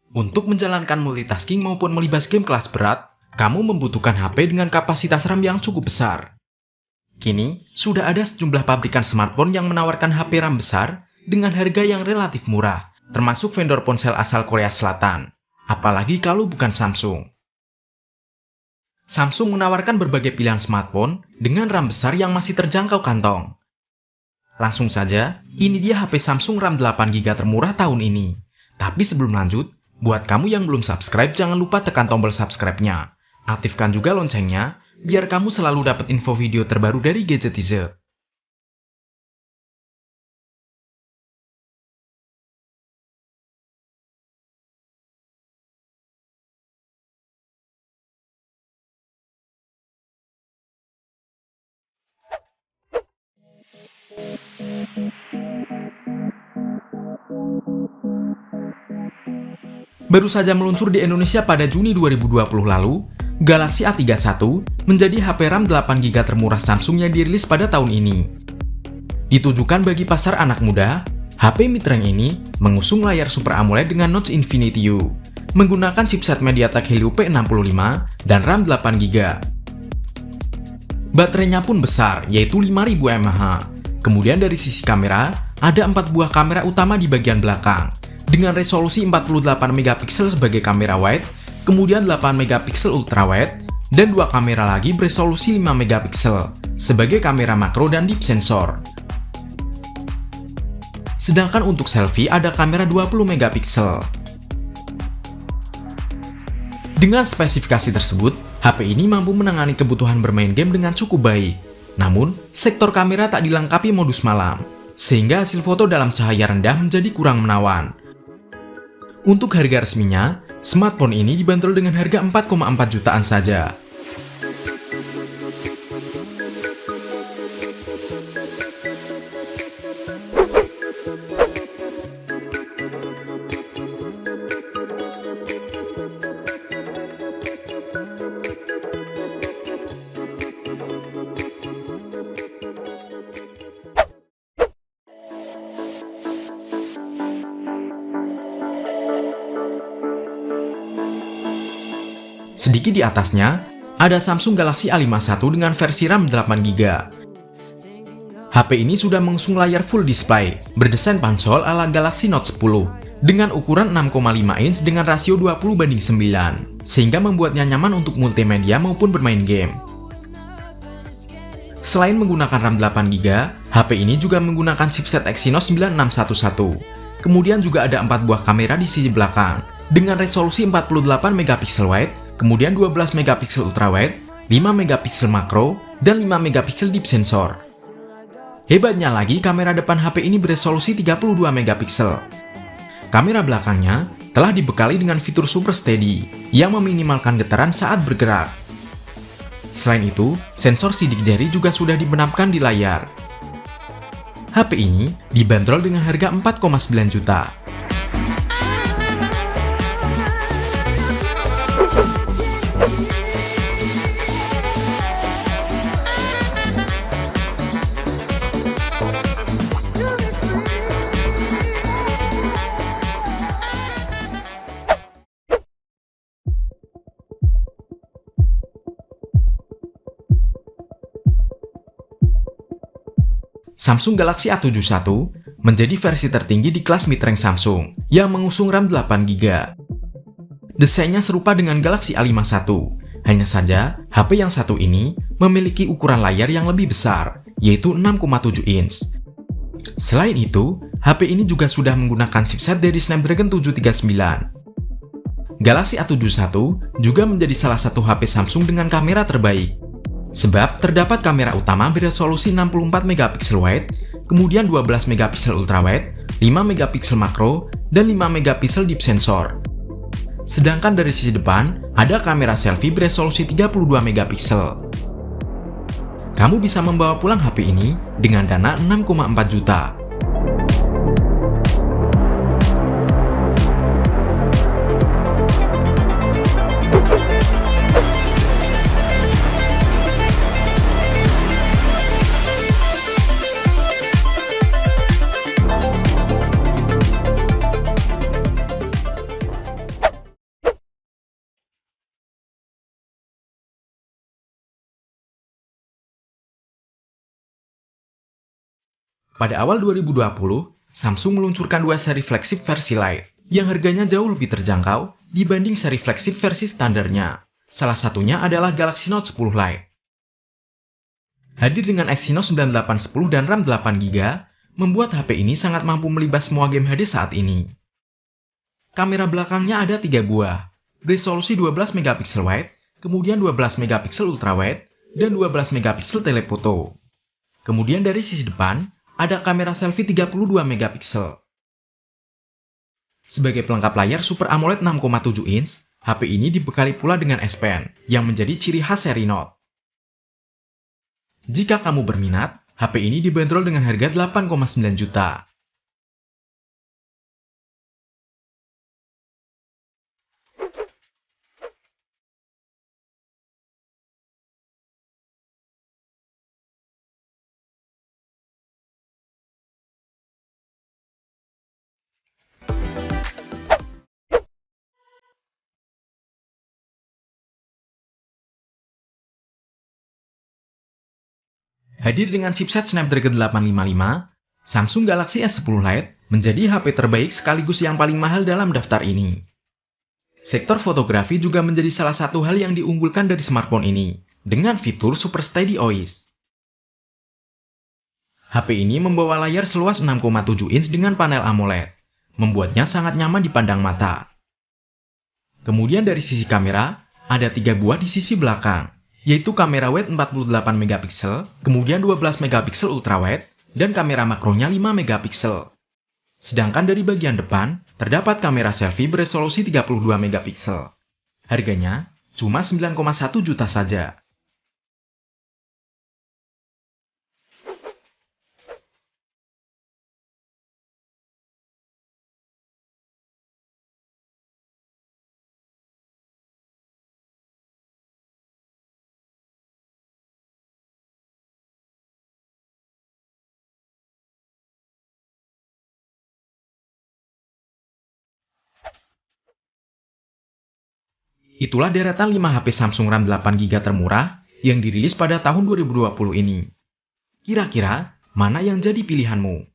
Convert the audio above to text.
Untuk menjalankan multitasking maupun melibas game kelas berat, kamu membutuhkan HP dengan kapasitas RAM yang cukup besar. Kini, sudah ada sejumlah pabrikan smartphone yang menawarkan HP RAM besar dengan harga yang relatif murah, termasuk vendor ponsel asal Korea Selatan. Apalagi kalau bukan Samsung. Samsung menawarkan berbagai pilihan smartphone dengan RAM besar yang masih terjangkau kantong. Langsung saja, ini dia HP Samsung RAM 8GB termurah tahun ini. Tapi sebelum lanjut, buat kamu yang belum subscribe, jangan lupa tekan tombol subscribe-nya. Aktifkan juga loncengnya, biar kamu selalu dapat info video terbaru dari Gadgetizer. Baru saja meluncur di Indonesia pada Juni 2020 lalu, Galaxy A31 menjadi HP RAM 8GB termurah Samsung yang dirilis pada tahun ini. Ditujukan bagi pasar anak muda, HP mid-range ini mengusung layar Super AMOLED dengan notch Infinity U, menggunakan chipset MediaTek Helio P65 dan RAM 8GB. Baterainya pun besar, yaitu 5000 mAh. Kemudian dari sisi kamera, ada 4 buah kamera utama di bagian belakang, dengan resolusi 48MP sebagai kamera wide, kemudian 8MP ultrawide, dan 2 kamera lagi beresolusi 5MP sebagai kamera makro dan deep sensor. Sedangkan untuk selfie ada kamera 20MP. Dengan spesifikasi tersebut, HP ini mampu menangani kebutuhan bermain game dengan cukup baik. Namun, sektor kamera tak dilengkapi modus malam, sehingga hasil foto dalam cahaya rendah menjadi kurang menawan. Untuk harga resminya, smartphone ini dibanderol dengan harga 4,4 jutaan saja. Sedikit di atasnya, ada Samsung Galaxy A51 dengan versi RAM 8GB. HP ini sudah mengusung layar full display, berdesain pansol ala Galaxy Note 10, dengan ukuran 6,5 inch dengan rasio 20:9, sehingga membuatnya nyaman untuk multimedia maupun bermain game. Selain menggunakan RAM 8GB, HP ini juga menggunakan chipset Exynos 9611. Kemudian juga ada 4 buah kamera di sisi belakang, dengan resolusi 48MP wide, kemudian 12MP ultrawide, 5MP makro, dan 5MP deep sensor. Hebatnya lagi, kamera depan HP ini beresolusi 32MP. Kamera belakangnya telah dibekali dengan fitur Super Steady yang meminimalkan getaran saat bergerak. Selain itu, sensor sidik jari juga sudah dibenamkan di layar. HP ini dibanderol dengan harga 4,9 juta. Samsung Galaxy A71 menjadi versi tertinggi di kelas mid-range Samsung yang mengusung RAM 8GB. Desainnya serupa dengan Galaxy A51, hanya saja HP yang satu ini memiliki ukuran layar yang lebih besar, yaitu 6,7 inch. Selain itu, HP ini juga sudah menggunakan chipset dari Snapdragon 739. Galaxy A71 juga menjadi salah satu HP Samsung dengan kamera terbaik. Sebab terdapat kamera utama beresolusi 64MP wide, kemudian 12MP ultrawide, 5MP makro, dan 5MP deep sensor. Sedangkan dari sisi depan, ada kamera selfie beresolusi 32MP. Kamu bisa membawa pulang HP ini dengan dana 6,4 juta. Pada awal 2020, Samsung meluncurkan dua seri flagship versi Lite yang harganya jauh lebih terjangkau dibanding seri flagship versi standarnya. Salah satunya adalah Galaxy Note 10 Lite. Hadir dengan Exynos 9810 dan RAM 8GB, membuat HP ini sangat mampu melibas semua game HD saat ini. Kamera belakangnya ada 3 buah, resolusi 12 megapiksel wide, kemudian 12 megapiksel ultra wide, dan 12 megapiksel telefoto. Kemudian dari sisi depan, ada kamera selfie 32 megapiksel. Sebagai pelengkap layar Super AMOLED 6,7 inch, HP ini dibekali pula dengan S Pen, yang menjadi ciri khas seri Note. Jika kamu berminat, HP ini dibanderol dengan harga 8,9 juta. Hadir dengan chipset Snapdragon 855, Samsung Galaxy S10 Lite menjadi HP terbaik sekaligus yang paling mahal dalam daftar ini. Sektor fotografi juga menjadi salah satu hal yang diunggulkan dari smartphone ini, dengan fitur Super Steady OIS. HP ini membawa layar seluas 6,7 inch dengan panel AMOLED, membuatnya sangat nyaman dipandang mata. Kemudian dari sisi kamera, ada 3 buah di sisi belakang, yaitu kamera wide 48 megapiksel, kemudian 12 megapiksel ultrawide, dan kamera makronya 5 megapiksel. Sedangkan dari bagian depan, terdapat kamera selfie beresolusi 32 megapiksel. Harganya cuma 9,1 juta saja. Itulah deretan 5 HP Samsung RAM 8GB termurah yang dirilis pada tahun 2020 ini. Kira-kira mana yang jadi pilihanmu?